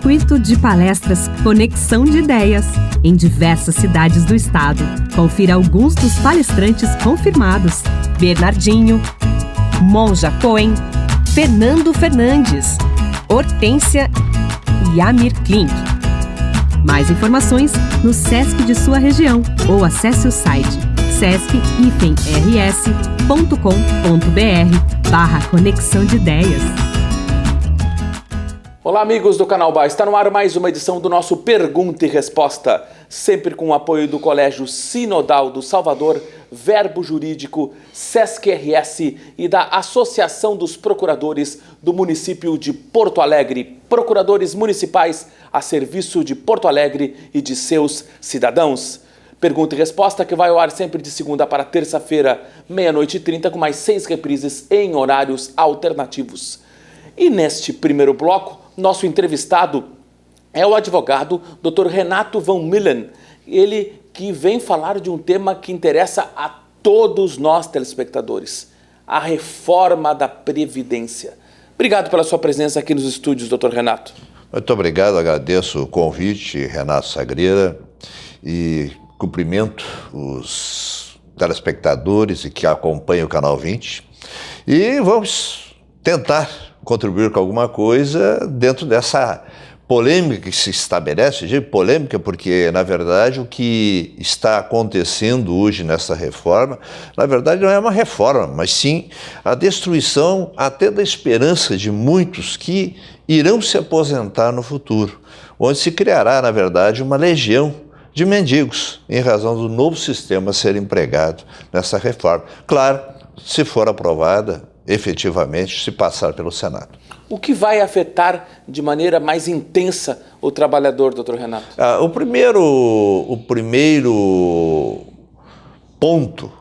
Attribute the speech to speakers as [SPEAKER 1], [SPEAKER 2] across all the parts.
[SPEAKER 1] circuito de palestras Conexão de Ideias em diversas cidades do estado. Confira alguns dos palestrantes confirmados: Bernardinho, Monja Cohen, Fernando Fernandes, Hortência e Amir Klink. Mais informações no SESC de sua região ou acesse o site sesc-rs.com.br/conexão de ideias.
[SPEAKER 2] Olá, amigos do Canal Ba, está no ar mais uma edição do nosso Pergunta e Resposta, sempre com o apoio do Colégio Sinodal do Salvador, Verbo Jurídico, SESC-RS e da Associação dos Procuradores do município de Porto Alegre, procuradores municipais a serviço de Porto Alegre e de seus cidadãos. Pergunta e Resposta que vai ao ar sempre de segunda para terça-feira, 00h30, com mais 6 reprises em horários alternativos. E neste primeiro bloco, nosso entrevistado é o advogado Dr. Renato Van Millen, ele que vem falar de um tema que interessa a todos nós telespectadores, a reforma da Previdência. Obrigado pela sua presença aqui nos estúdios, Dr. Renato.
[SPEAKER 3] Muito obrigado, agradeço o convite, Renato Sagreira, e cumprimento os telespectadores e que acompanham o Canal 20. E vamos tentar contribuir com alguma coisa dentro dessa polêmica que se estabelece. Digo polêmica porque, na verdade, o que está acontecendo hoje nessa reforma, na verdade, não é uma reforma, mas sim a destruição até da esperança de muitos que irão se aposentar no futuro, onde se criará, na verdade, uma legião de mendigos, em razão do novo sistema ser empregado nessa reforma. Claro, se for aprovada, efetivamente, se passar pelo Senado.
[SPEAKER 2] O que vai afetar de maneira mais intensa o trabalhador, doutor Renato?
[SPEAKER 3] O primeiro ponto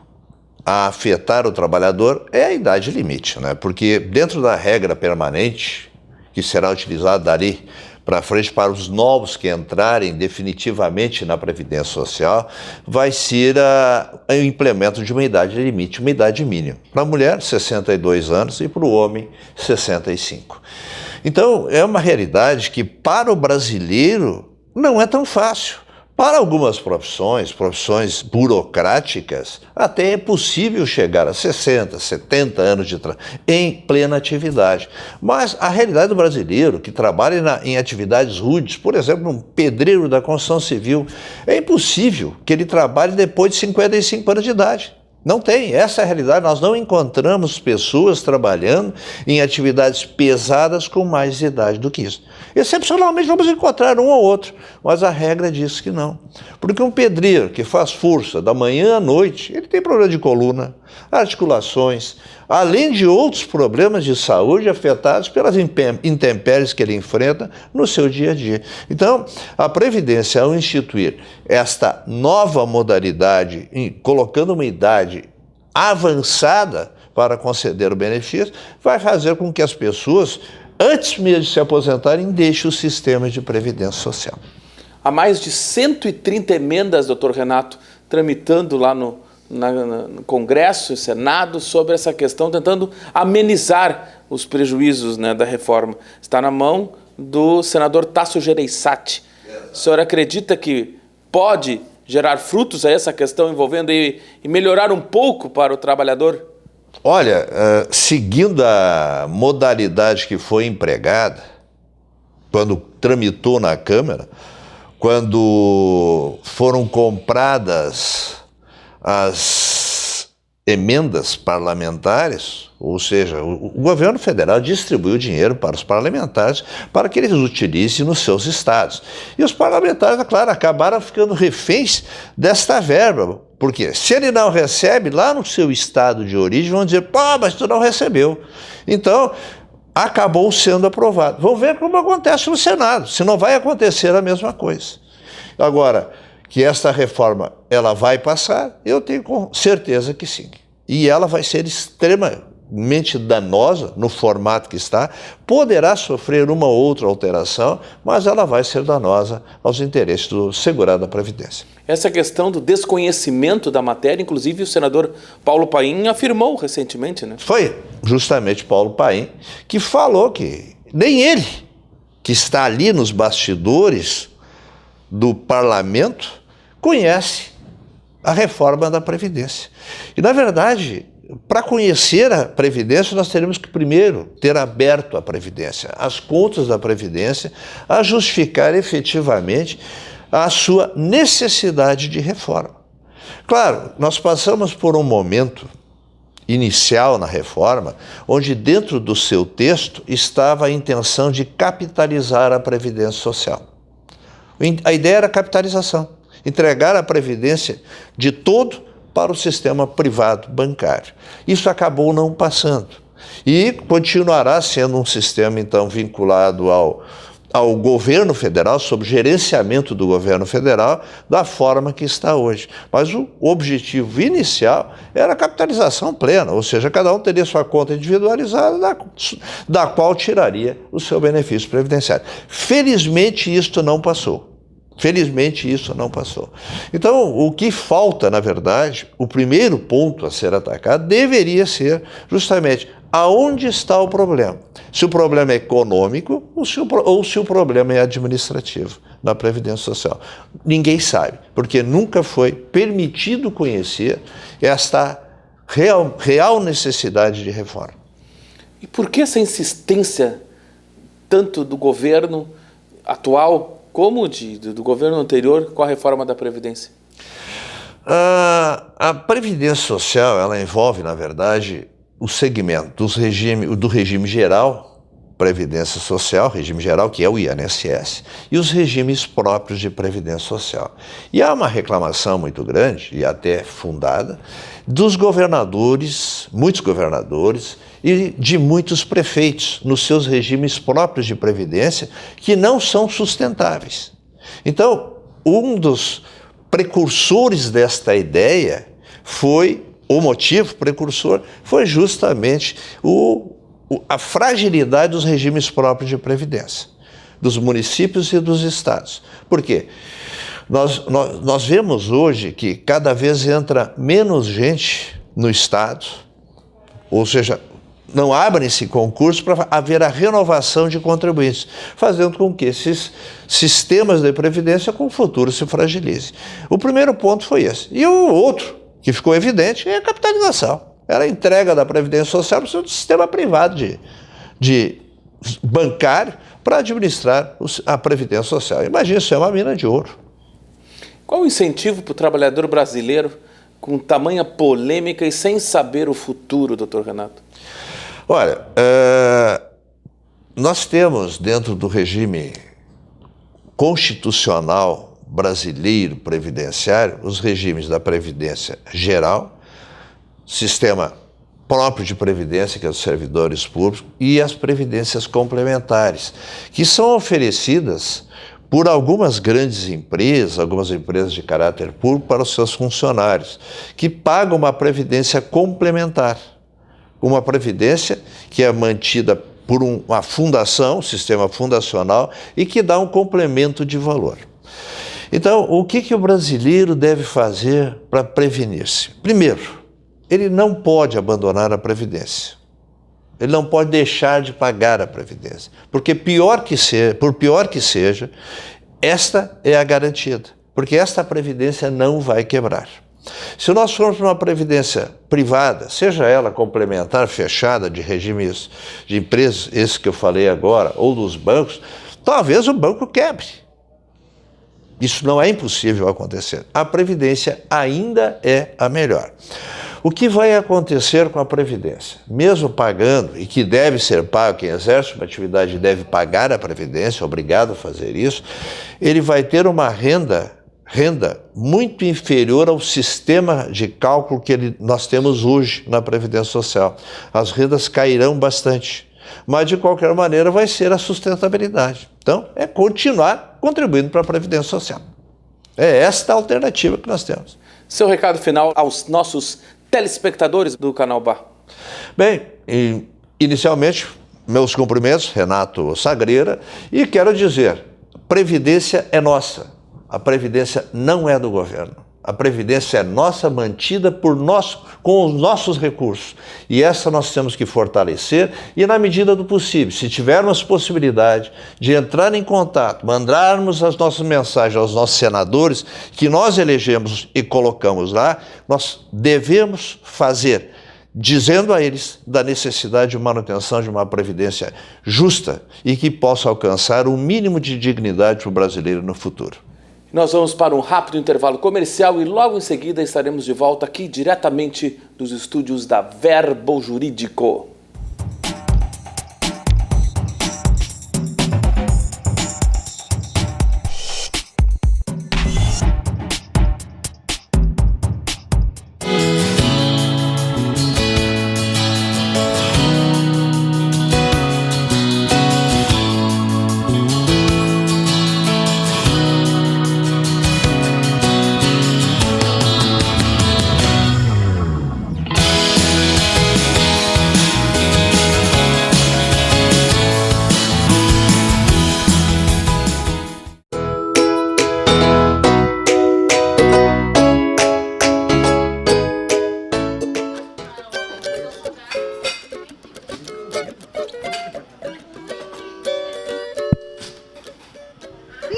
[SPEAKER 3] a afetar o trabalhador é a idade limite, né? Porque dentro da regra permanente, que será utilizada dali para frente para os novos que entrarem definitivamente na Previdência Social, vai ser o implemento de uma idade limite, uma idade mínima. Para a mulher, 62 anos e para o homem, 65. Então, é uma realidade que para o brasileiro não é tão fácil. Para algumas profissões burocráticas, até é possível chegar a 60, 70 anos em plena atividade. Mas a realidade do brasileiro, que trabalha em atividades rudes, por exemplo, um pedreiro da construção civil, é impossível que ele trabalhe depois de 55 anos de idade. Não tem, essa é a realidade. Nós não encontramos pessoas trabalhando em atividades pesadas com mais idade do que isso. Excepcionalmente vamos encontrar um ou outro, mas a regra diz que não. Porque um pedreiro que faz força da manhã à noite, ele tem problema de coluna, articulações, além de outros problemas de saúde afetados pelas intempéries que ele enfrenta no seu dia a dia. Então, a Previdência, ao instituir esta nova modalidade, colocando uma idade avançada para conceder o benefício, vai fazer com que as pessoas, antes mesmo de se aposentarem, deixem o sistema de Previdência Social.
[SPEAKER 2] Há mais de 130 emendas, doutor Renato, tramitando lá no Congresso e Senado sobre essa questão, tentando amenizar os prejuízos, né, da reforma. Está na mão do senador Tasso Gereissati. O senhor acredita que pode gerar frutos a essa questão envolvendo e melhorar um pouco para o trabalhador?
[SPEAKER 3] Olha, seguindo a modalidade que foi empregada, quando tramitou na Câmara, quando foram compradas as emendas parlamentares, ou seja, o governo federal distribuiu dinheiro para os parlamentares para que eles utilizem nos seus estados. E os parlamentares, é claro, acabaram ficando reféns desta verba, porque se ele não recebe, lá no seu estado de origem vão dizer, pô, mas tu não recebeu. Então, acabou sendo aprovado. Vamos ver como acontece no Senado, se não vai acontecer a mesma coisa. Agora, que esta reforma ela vai passar, eu tenho certeza que sim. E ela vai ser extremamente danosa no formato que está, poderá sofrer uma ou outra alteração, mas ela vai ser danosa aos interesses do segurado da Previdência.
[SPEAKER 2] Essa questão do desconhecimento da matéria, inclusive o senador Paulo Paim afirmou recentemente, né?
[SPEAKER 3] Foi justamente Paulo Paim que falou que nem ele que está ali nos bastidores do parlamento, conhece a reforma da Previdência. E, na verdade, para conhecer a Previdência, nós teremos que primeiro ter aberto a Previdência, as contas da Previdência, a justificar efetivamente a sua necessidade de reforma. Claro, nós passamos por um momento inicial na reforma, onde dentro do seu texto estava a intenção de capitalizar a Previdência Social. A ideia era a capitalização, entregar a Previdência de todo para o sistema privado bancário. Isso acabou não passando e continuará sendo um sistema, então, vinculado ao governo federal, sob gerenciamento do governo federal, da forma que está hoje. Mas o objetivo inicial era a capitalização plena, ou seja, cada um teria sua conta individualizada, da qual tiraria o seu benefício previdenciário. Felizmente, isto não passou. Felizmente, isso não passou. Então, o que falta, na verdade, o primeiro ponto a ser atacado deveria ser justamente aonde está o problema. Se o problema é econômico ou se o problema é administrativo na Previdência Social. Ninguém sabe, porque nunca foi permitido conhecer esta real necessidade de reforma.
[SPEAKER 2] E por que essa insistência, tanto do governo atual como do governo anterior, com a reforma da Previdência?
[SPEAKER 3] A Previdência Social, ela envolve, na verdade, o segmento do regime geral, Previdência Social, regime geral, que é o INSS, e os regimes próprios de Previdência Social. E há uma reclamação muito grande, e até fundada, dos governadores, muitos governadores, e de muitos prefeitos, nos seus regimes próprios de Previdência, que não são sustentáveis. Então, um dos precursores desta ideia o motivo precursor foi justamente a fragilidade dos regimes próprios de Previdência, dos municípios e dos estados. Por quê? Nós vemos hoje que cada vez entra menos gente no estado, ou seja, não abrem-se concursos para haver a renovação de contribuintes, fazendo com que esses sistemas de previdência com o futuro se fragilizem. O primeiro ponto foi esse. E o outro, que ficou evidente, é a capitalização. Era a entrega da Previdência Social para o sistema privado de bancário para administrar a Previdência Social. Imagina, isso é uma mina de ouro.
[SPEAKER 2] Qual o incentivo para o trabalhador brasileiro com tamanha polêmica e sem saber o futuro, doutor Renato?
[SPEAKER 3] Olha, nós temos dentro do regime constitucional brasileiro previdenciário os regimes da Previdência Geral, sistema próprio de previdência, que é dos servidores públicos, e as previdências complementares, que são oferecidas por algumas grandes empresas, algumas empresas de caráter público, para os seus funcionários, que pagam uma previdência complementar. Uma previdência que é mantida por uma fundação, um sistema fundacional, e que dá um complemento de valor. Então, o que o brasileiro deve fazer para prevenir-se? Primeiro, ele não pode abandonar a Previdência. Ele não pode deixar de pagar a Previdência. Porque por pior que seja, esta é a garantida. Porque esta Previdência não vai quebrar. Se nós formos para uma previdência privada, seja ela complementar, fechada, de regimes de empresas, esse que eu falei agora, ou dos bancos, talvez o banco quebre. Isso não é impossível acontecer. A previdência ainda é a melhor. O que vai acontecer com a previdência? Mesmo pagando, e que deve ser pago, quem exerce uma atividade deve pagar a previdência, obrigado a fazer isso, ele vai ter uma renda muito inferior ao sistema de cálculo que nós temos hoje na Previdência Social. As rendas cairão bastante, mas de qualquer maneira vai ser a sustentabilidade. Então, é continuar contribuindo para a Previdência Social. É esta a alternativa que nós temos.
[SPEAKER 2] Seu recado final aos nossos telespectadores do Canal Bar.
[SPEAKER 3] Bem, inicialmente, meus cumprimentos, Renato Sagreira, e quero dizer, Previdência é nossa. A Previdência não é do governo. A Previdência é nossa, mantida por nós, com os nossos recursos. E essa nós temos que fortalecer e, na medida do possível, se tivermos possibilidade de entrar em contato, mandarmos as nossas mensagens aos nossos senadores, que nós elegemos e colocamos lá, nós devemos fazer, dizendo a eles da necessidade de manutenção de uma Previdência justa e que possa alcançar o mínimo de dignidade para o brasileiro no futuro.
[SPEAKER 2] Nós vamos para um rápido intervalo comercial e logo em seguida estaremos de volta aqui diretamente dos estúdios da Verbo Jurídico.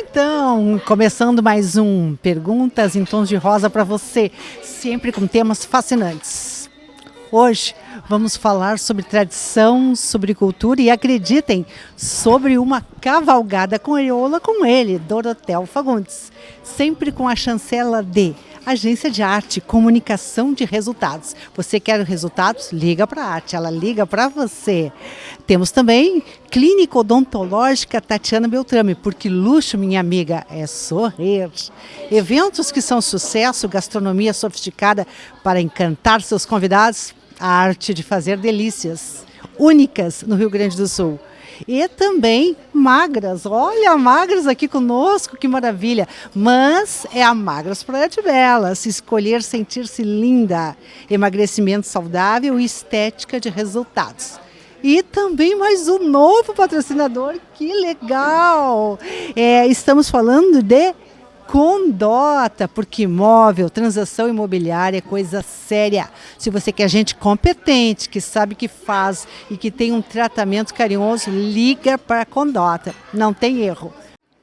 [SPEAKER 4] Então, começando mais um Perguntas em Tons de Rosa para você, sempre com temas fascinantes. Hoje vamos falar sobre tradição, sobre cultura e, acreditem, sobre uma cavalgada crioula com ele, Dorotheu Fagundes, sempre com a chancela de Agência de Arte, Comunicação de Resultados. Você quer resultados? Liga para a arte, ela liga para você. Temos também Clínica Odontológica Tatiana Beltrame, porque luxo, minha amiga, é sorrir. Eventos que são sucesso, gastronomia sofisticada para encantar seus convidados, a arte de fazer delícias únicas no Rio Grande do Sul. E também Magras, olha, Magras aqui conosco, que maravilha. Mas é a Magras Praia de Bela, se escolher sentir-se linda, emagrecimento saudável e estética de resultados. E também mais um novo patrocinador, que legal! Estamos falando de Condota, porque imóvel, transação imobiliária é coisa séria. Se você quer gente competente, que sabe o que faz e que tem um tratamento carinhoso, liga para a Condota, não tem erro.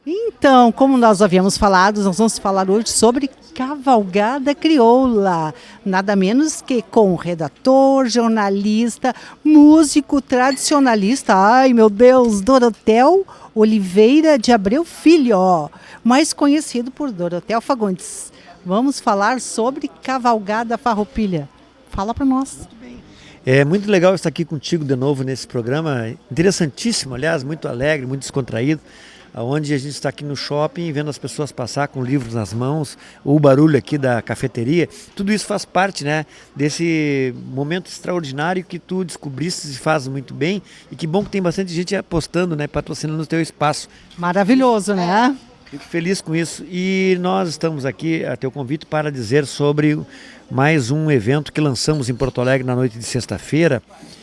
[SPEAKER 4] Então, como nós havíamos falado, nós vamos falar hoje sobre cavalgada crioula, nada menos que com redator, jornalista, músico, tradicionalista, ai meu Deus, Dorotheu Oliveira de Abreu Filho, mais conhecido por Dorotheu Fagundes. Vamos falar sobre cavalgada farroupilha. Fala para nós.
[SPEAKER 5] É muito legal estar aqui contigo de novo nesse programa, interessantíssimo, aliás, muito alegre, muito descontraído, onde a gente está aqui no shopping vendo as pessoas passar com livros nas mãos, o barulho aqui da cafeteria, tudo isso faz parte, né, desse momento extraordinário que tu descobriste e faz muito bem, e que bom que tem bastante gente apostando, né, patrocinando o teu espaço.
[SPEAKER 4] Maravilhoso, né?
[SPEAKER 5] Fico feliz com isso, e nós estamos aqui a teu convite para dizer sobre mais um evento que lançamos em Porto Alegre na noite de sexta-feira,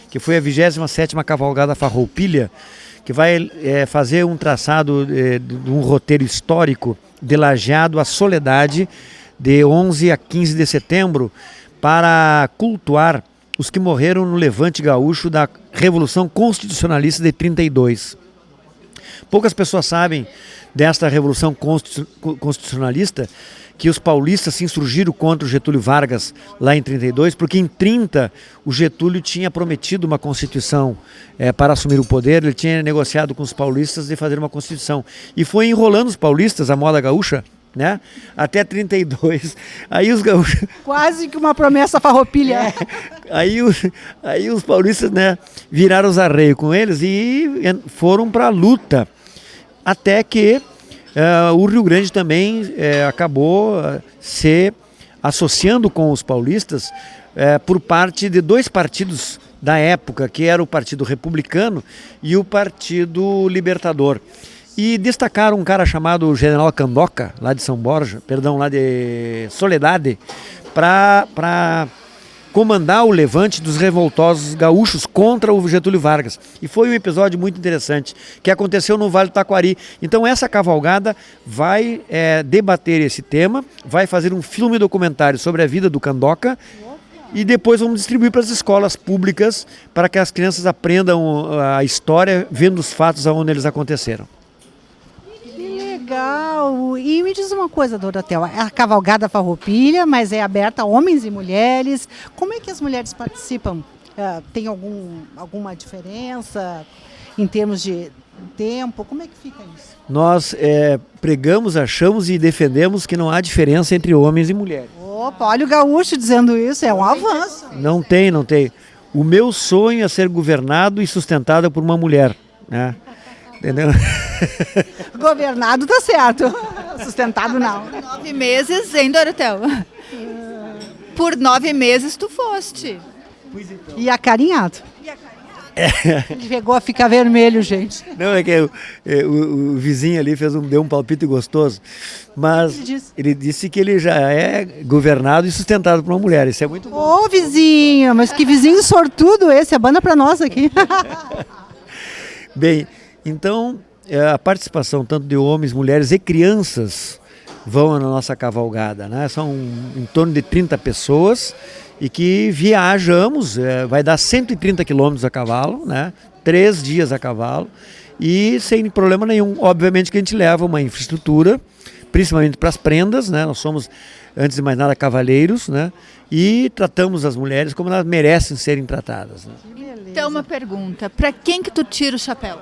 [SPEAKER 5] que foi a 27ª Cavalgada Farroupilha, que vai fazer um traçado de um roteiro histórico de Lajeado à Soledade, de 11 a 15 de setembro, para cultuar os que morreram no levante gaúcho da Revolução Constitucionalista de 32. Poucas pessoas sabem desta Revolução Constitucionalista, que os paulistas se insurgiram contra o Getúlio Vargas lá em 32, porque em 30 o Getúlio tinha prometido uma Constituição para assumir o poder, ele tinha negociado com os paulistas de fazer uma Constituição. E foi enrolando os paulistas, a moda gaúcha, né? Até 32. Aí os gaúchos...
[SPEAKER 4] Quase que uma promessa farroupilha.
[SPEAKER 5] Aí os paulistas, né, viraram os arreios com eles e foram para a luta. Até que o Rio Grande também acabou se associando com os paulistas por parte de dois partidos da época, que era o Partido Republicano e o Partido Libertador. E destacaram um cara chamado General Candoca, lá de São Borja, lá de Soledade, para comandar o levante dos revoltosos gaúchos contra o Getúlio Vargas. E foi um episódio muito interessante, que aconteceu no Vale do Taquari. Então essa cavalgada vai debater esse tema, vai fazer um filme documentário sobre a vida do Candoca, e depois vamos distribuir para as escolas públicas para que as crianças aprendam a história vendo os fatos onde eles aconteceram.
[SPEAKER 4] Que legal! E me diz uma coisa, Dorotel, a cavalgada farroupilha, mas é aberta a homens e mulheres. Como é que as mulheres participam? Tem alguma diferença em termos de tempo? Como é que fica isso?
[SPEAKER 5] Nós pregamos, achamos e defendemos que não há diferença entre homens e mulheres.
[SPEAKER 4] Opa, olha o gaúcho dizendo isso, é um avanço.
[SPEAKER 5] Não tem. O meu sonho é ser governado e sustentado por uma mulher, né? Entendeu?
[SPEAKER 4] Governado tá certo, sustentado não.
[SPEAKER 6] 9 meses, hein, Dorotel? Por 9 meses tu foste.
[SPEAKER 4] E acarinhado. Ele chegou a ficar vermelho, gente.
[SPEAKER 5] Não, é que o vizinho ali deu um palpite gostoso, mas ele disse que ele já é governado e sustentado por uma mulher, isso é muito bom.
[SPEAKER 4] Ô vizinho, mas que vizinho sortudo esse, abana pra nós aqui.
[SPEAKER 5] Bem, então a participação tanto de homens, mulheres e crianças vão na nossa cavalgada, né? São em torno de 30 pessoas e que viajamos, vai dar 130 quilômetros a cavalo, né? 3 dias a cavalo e sem problema nenhum. Obviamente que a gente leva uma infraestrutura, principalmente para as prendas, né? Nós somos, antes de mais nada, cavaleiros, né? E tratamos as mulheres como elas merecem serem tratadas, né?
[SPEAKER 6] Então uma pergunta, para quem que tu tira o chapéu?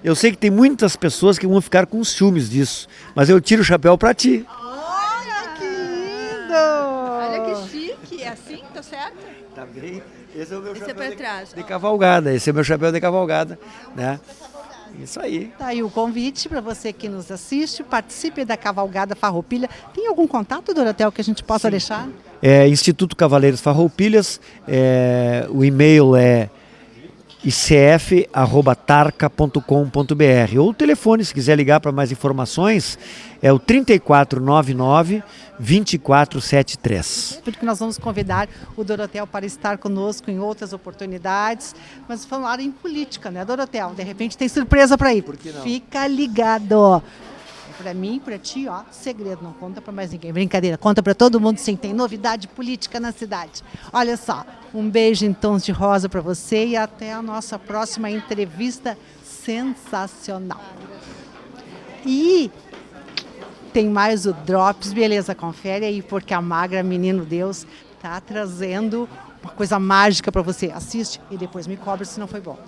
[SPEAKER 5] Eu sei que tem muitas pessoas que vão ficar com ciúmes disso, mas eu tiro o chapéu para ti.
[SPEAKER 4] Olha que lindo!
[SPEAKER 6] Olha que chique, é assim, tá certo?
[SPEAKER 5] Tá bem? Esse é o meu
[SPEAKER 6] Esse é pra trás.
[SPEAKER 5] de cavalgada, esse é o meu chapéu de cavalgada, né? Isso aí.
[SPEAKER 4] Tá aí o convite para você que nos assiste, participe da Cavalgada Farroupilha. Tem algum contato, Dorotel, que a gente possa deixar?
[SPEAKER 5] Instituto Cavaleiros Farroupilhas, o e-mail é icf@tarca.com.br ou o telefone, se quiser ligar para mais informações, é o 3499-2473.
[SPEAKER 4] Porque nós vamos convidar o Dorotel para estar conosco em outras oportunidades, mas falar em política, né, Dorotel? De repente tem surpresa para ir. Por que não? Fica ligado. Para mim, para ti, ó, segredo, não conta para mais ninguém. Brincadeira, conta para todo mundo sim, tem novidade política na cidade. Olha só, um beijo em tons de rosa para você e até a nossa próxima entrevista sensacional. E tem mais o Drops, beleza, confere aí, porque a Magra Menino Deus tá trazendo uma coisa mágica para você. Assiste e depois me cobra se não foi bom.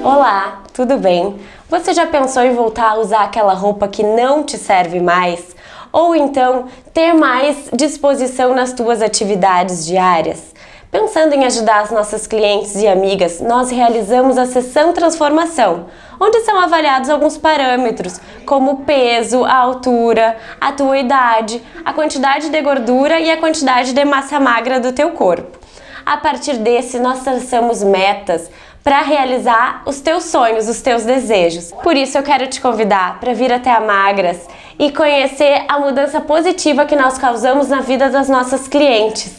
[SPEAKER 7] Olá, tudo bem? Você já pensou em voltar a usar aquela roupa que não te serve mais? Ou então ter mais disposição nas tuas atividades diárias? Pensando em ajudar as nossas clientes e amigas, nós realizamos a sessão Transformação, onde são avaliados alguns parâmetros, como o peso, a altura, a tua idade, a quantidade de gordura e a quantidade de massa magra do teu corpo. A partir desse, nós traçamos metas para realizar os teus sonhos, os teus desejos. Por isso eu quero te convidar para vir até a Magras e conhecer a mudança positiva que nós causamos na vida das nossas clientes.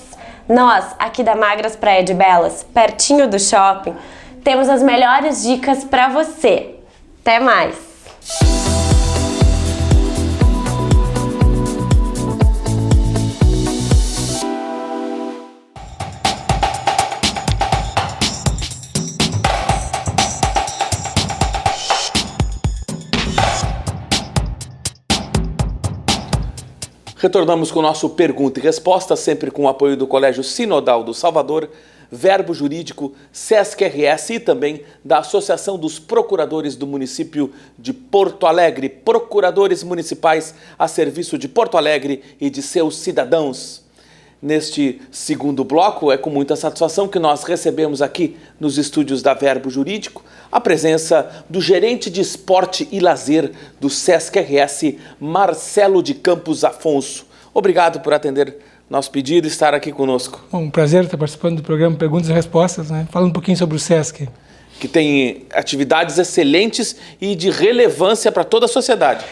[SPEAKER 7] Nós, aqui da Magras Praia de Belas, pertinho do shopping, temos as melhores dicas para você. Até mais!
[SPEAKER 2] Retornamos com o nosso Pergunta e Resposta, sempre com o apoio do Colégio Sinodal do Salvador, Verbo Jurídico, Sesc-RS e também da Associação dos Procuradores do Município de Porto Alegre, procuradores municipais a serviço de Porto Alegre e de seus cidadãos. Neste segundo bloco, é com muita satisfação que nós recebemos aqui nos estúdios da Verbo Jurídico a presença do gerente de esporte e lazer do Sesc-RS, Marcelo de Campos Afonso. Obrigado por atender nosso pedido e estar aqui conosco.
[SPEAKER 8] Bom, um prazer estar participando do programa Perguntas e Respostas, né? Falando um pouquinho sobre o Sesc.
[SPEAKER 2] que tem atividades excelentes e de relevância para toda a sociedade.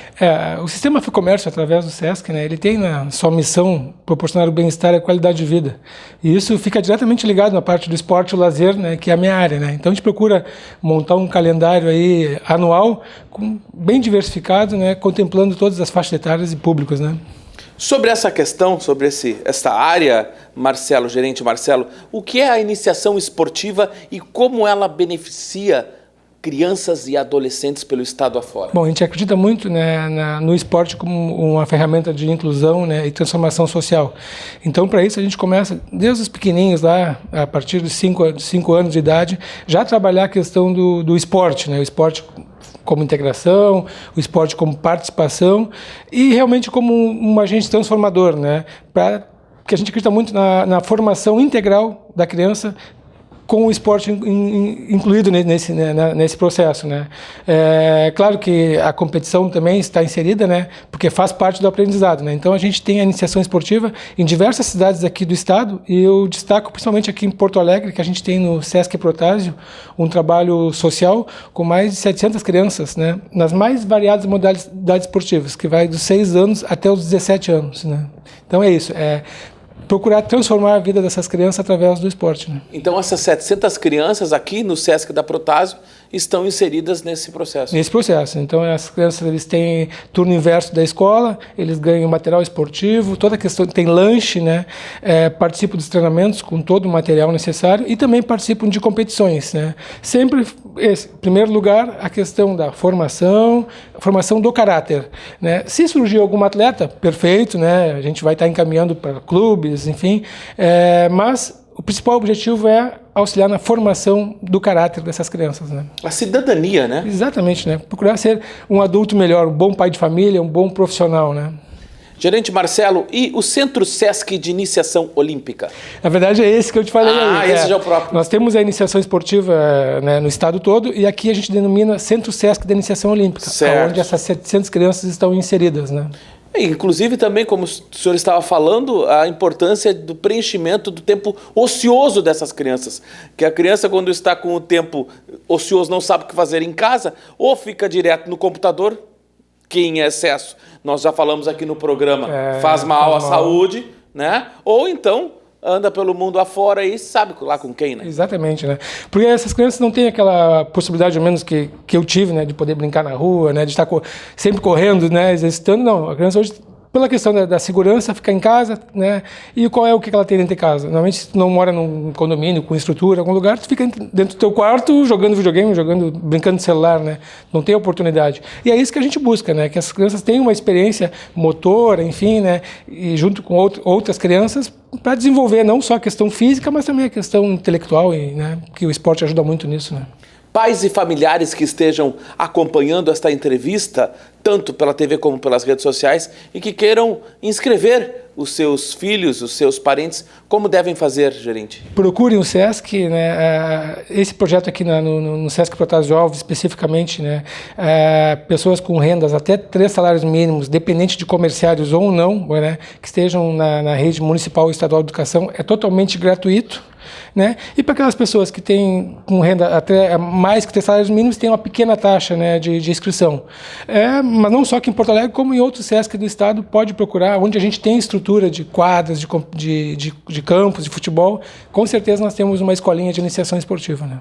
[SPEAKER 8] O sistema FEComércio, através do SESC, né, ele tem na sua missão proporcionar o bem-estar e a qualidade de vida. E isso fica diretamente ligado na parte do esporte e o lazer, né, que é a minha área, né? Então a gente procura montar um calendário aí anual bem diversificado, né, contemplando todas as faixas etárias e públicos, né?
[SPEAKER 2] Sobre essa questão, sobre essa área, Marcelo, gerente Marcelo, o que é a iniciação esportiva e como ela beneficia crianças e adolescentes pelo estado afora?
[SPEAKER 8] Bom, a gente acredita muito, né, no esporte como uma ferramenta de inclusão, né, e transformação social. Então, para isso, a gente começa desde os pequenininhos lá, a partir dos 5 anos de idade, já trabalhar a questão do esporte, né, o esporte como integração, o esporte como participação e realmente como um agente transformador, né? Porque a gente acredita muito na formação integral da criança com o esporte incluído nesse processo, né? Claro que a competição também está inserida, né? Porque faz parte do aprendizado, né? Então a gente tem a iniciação esportiva em diversas cidades aqui do estado e eu destaco principalmente aqui em Porto Alegre, que a gente tem no Sesc Protásio um trabalho social com mais de 700 crianças, né? Nas mais variadas modalidades esportivas, que vai dos 6 anos até os 17 anos, né? Então é isso, procurar transformar a vida dessas crianças através do esporte, né?
[SPEAKER 2] Então essas 700 crianças aqui no Sesc da Protásio estão inseridas nesse processo?
[SPEAKER 8] Nesse processo. Então as crianças eles têm turno inverso da escola, eles ganham material esportivo, toda a questão, tem lanche, né? Participam dos treinamentos com todo o material necessário e também participam de competições, né? Sempre, em primeiro lugar, a questão da formação do caráter, né? Se surgir algum atleta, perfeito, né? A gente vai estar encaminhando para clubes, enfim, mas o principal objetivo é auxiliar na formação do caráter dessas crianças, né?
[SPEAKER 2] A cidadania, né?
[SPEAKER 8] Exatamente, né? Procurar ser um adulto melhor, um bom pai de família, um bom profissional, né?
[SPEAKER 2] Gerente Marcelo, e o Centro Sesc de Iniciação Olímpica?
[SPEAKER 8] Na verdade é esse que eu te falei aí.
[SPEAKER 2] Esse já é o próprio.
[SPEAKER 8] Nós temos a iniciação esportiva, né, no estado todo e aqui a gente denomina Centro Sesc de Iniciação Olímpica, onde essas 700 crianças estão inseridas, né?
[SPEAKER 2] Inclusive também, como o senhor estava falando, a importância do preenchimento do tempo ocioso dessas crianças. Que a criança, quando está com o tempo ocioso, não sabe o que fazer em casa, ou fica direto no computador, que em excesso, nós já falamos aqui no programa, faz mal à saúde, né? Ou então anda pelo mundo afora e sabe lá com quem, né?
[SPEAKER 8] Exatamente, né? Porque essas crianças não têm aquela possibilidade, ao menos que eu tive, né? De poder brincar na rua, né? De estar sempre correndo, né? Exercitando, não. A criança hoje, pela questão da segurança, fica em casa, né? E qual é o que ela tem dentro de casa? Normalmente, se tu não mora num condomínio, com estrutura, algum lugar, tu fica dentro do teu quarto, jogando videogame, brincando de celular, né? Não tem oportunidade. E é isso que a gente busca, né? Que as crianças tenham uma experiência motora, enfim, né? E junto com outras crianças, para desenvolver não só a questão física, mas também a questão intelectual, e, né? Que o esporte ajuda muito nisso, né?
[SPEAKER 2] Pais e familiares que estejam acompanhando esta entrevista, tanto pela TV como pelas redes sociais, e que queiram inscrever os seus filhos, os seus parentes, como devem fazer, gerente?
[SPEAKER 8] Procurem o Sesc, né? Esse projeto aqui no Sesc Protásio Alves, especificamente, né? Pessoas com rendas até 3 salários mínimos, dependente de comerciários ou não, né? Que estejam na rede municipal ou estadual de educação, é totalmente gratuito. Né? E para aquelas pessoas que têm com renda até mais que 3 salários mínimos, tem uma pequena taxa, né, de inscrição. Mas não só aqui em Porto Alegre, como em outros Sesc do estado, pode procurar, onde a gente tem estrutura de quadras, de campos, de futebol, com certeza nós temos uma escolinha de iniciação esportiva. Né?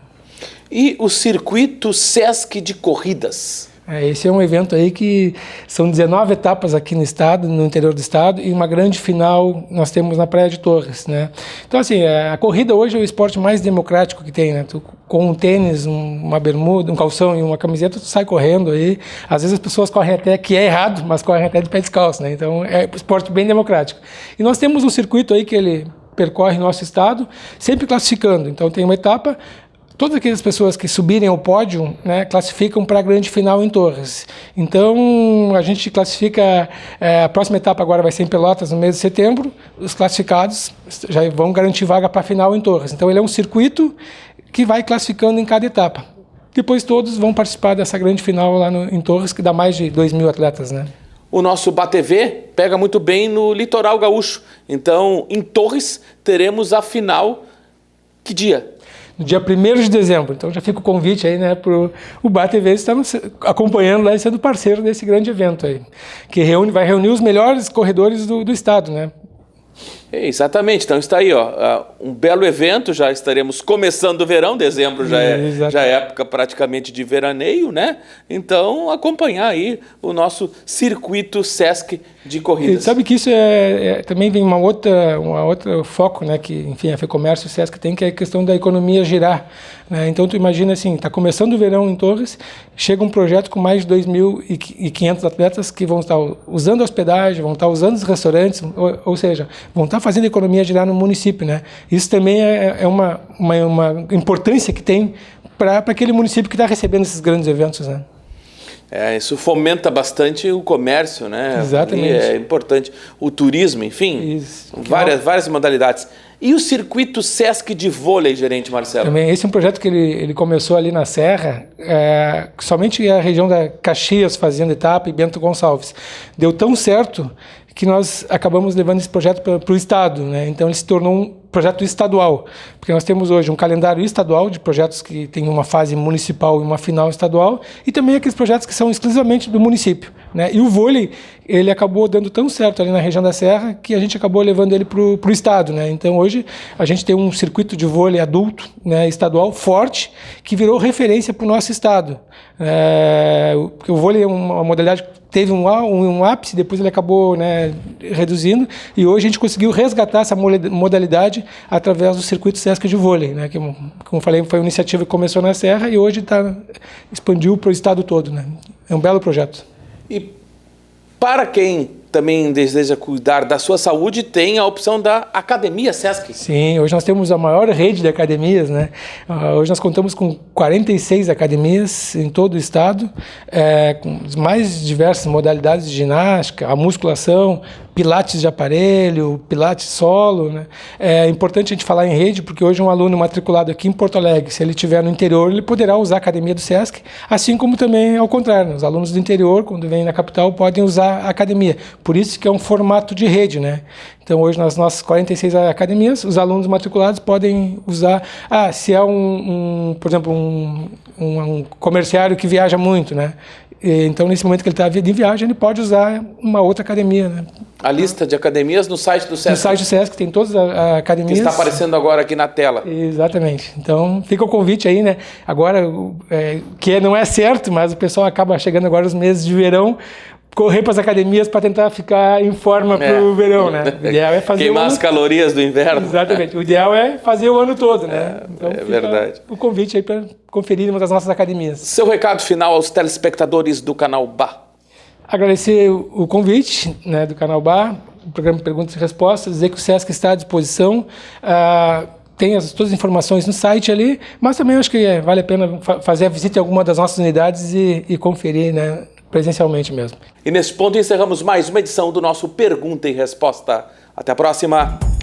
[SPEAKER 2] E o circuito Sesc de corridas?
[SPEAKER 8] Esse é um evento aí que são 19 etapas aqui no estado, no interior do estado, e uma grande final nós temos na Praia de Torres, né? Então, assim, a corrida hoje é o esporte mais democrático que tem, né? Tu, com um tênis, uma bermuda, um calção e uma camiseta, tu sai correndo aí. Às vezes as pessoas correm até, que é errado, mas correm até de pé descalço, né? Então, é um esporte bem democrático. E nós temos um circuito aí que ele percorre nosso estado, sempre classificando. Então, tem uma etapa. Todas aquelas pessoas que subirem ao pódio, né, classificam para a grande final em Torres. Então, a gente classifica, a próxima etapa agora vai ser em Pelotas, no mês de setembro. Os classificados já vão garantir vaga para a final em Torres. Então, ele é um circuito que vai classificando em cada etapa. Depois, todos vão participar dessa grande final lá em Torres, que dá mais de 2.000 atletas, né?
[SPEAKER 2] O nosso BATV pega muito bem no litoral gaúcho. Então, em Torres, teremos a final. Que dia?
[SPEAKER 8] no dia 1º de dezembro. Então já fica o convite aí, né, para o Bar TV estar acompanhando lá e sendo parceiro desse grande evento aí, que vai reunir os melhores corredores do estado, né?
[SPEAKER 2] Exatamente, então está aí, ó, um belo evento, já estaremos começando o verão, dezembro já é época praticamente de veraneio, né? Então acompanhar aí o nosso circuito Sesc de corridas.
[SPEAKER 8] E sabe que isso também vem uma outra foco, né, que enfim a FEComércio e o Sesc tem, que é a questão da economia girar, né? Então tu imagina assim, está começando o verão em Torres, chega um projeto com mais de 2.500 atletas que vão estar usando a hospedagem, vão estar usando os restaurantes, ou seja, vão estar fazendo a economia girar no município, né? Isso também é uma importância que tem para aquele município que está recebendo esses grandes eventos, né?
[SPEAKER 2] Isso fomenta bastante o comércio, né?
[SPEAKER 8] Exatamente.
[SPEAKER 2] E é importante o turismo, enfim, várias modalidades. E o circuito Sesc de vôlei, gerente Marcelo?
[SPEAKER 8] Também, esse é um projeto que ele começou ali na Serra, somente a região da Caxias fazendo etapa e Bento Gonçalves. Deu tão certo que nós acabamos levando esse projeto para o Estado, né? Então ele se tornou um projeto estadual, porque nós temos hoje um calendário estadual de projetos que tem uma fase municipal e uma final estadual, e também aqueles projetos que são exclusivamente do município, né? E o vôlei, ele acabou dando tão certo ali na região da Serra que a gente acabou levando ele para o Estado, né? Então hoje a gente tem um circuito de vôlei adulto, né, estadual forte, que virou referência para o nosso Estado. Porque o vôlei é uma modalidade que teve um ápice, depois ele acabou, né, reduzindo, e hoje a gente conseguiu resgatar essa modalidade através do circuito Sesc de vôlei, né, que, como eu falei, foi uma iniciativa que começou na Serra e hoje expandiu para o estado todo, né? É um belo projeto.
[SPEAKER 2] E para quem também deseja cuidar da sua saúde, tem a opção da Academia Sesc.
[SPEAKER 8] Sim, hoje nós temos a maior rede de academias, né? Hoje nós contamos com 46 academias em todo o estado, com as mais diversas modalidades de ginástica, a musculação, pilates de aparelho, pilates solo, né? É importante a gente falar em rede, porque hoje um aluno matriculado aqui em Porto Alegre, se ele estiver no interior, ele poderá usar a academia do Sesc, assim como também ao contrário, os alunos do interior, quando vêm na capital, podem usar a academia. Por isso que é um formato de rede, né? Então hoje nas nossas 46 academias, os alunos matriculados podem usar, se é por exemplo, um comerciário que viaja muito, né? Então, nesse momento que ele está de viagem, ele pode usar uma outra academia, né?
[SPEAKER 2] A lista de academias no site do Sesc.
[SPEAKER 8] No site do Sesc tem todas as academias.
[SPEAKER 2] Que está aparecendo agora aqui na tela.
[SPEAKER 8] Exatamente. Então, fica o convite aí, né? Agora, que não é certo, mas o pessoal acaba chegando agora nos meses de verão, correr para as academias para tentar ficar em forma para o verão, né? O ideal é fazer
[SPEAKER 2] queimar as calorias do inverno.
[SPEAKER 8] Exatamente. O ideal é fazer o ano todo, né? Então, fica
[SPEAKER 2] verdade.
[SPEAKER 8] O convite aí para conferir uma das nossas academias.
[SPEAKER 2] Seu recado final aos telespectadores do Canal Bar.
[SPEAKER 8] Agradecer o convite, né, do Canal Bar, o programa Perguntas e Respostas, dizer que o Sesc está à disposição. Tem todas as informações no site ali, mas também acho que vale a pena fazer a visita em alguma das nossas unidades e conferir, né, presencialmente mesmo.
[SPEAKER 2] E nesse ponto encerramos mais uma edição do nosso Pergunta e Resposta. Até a próxima!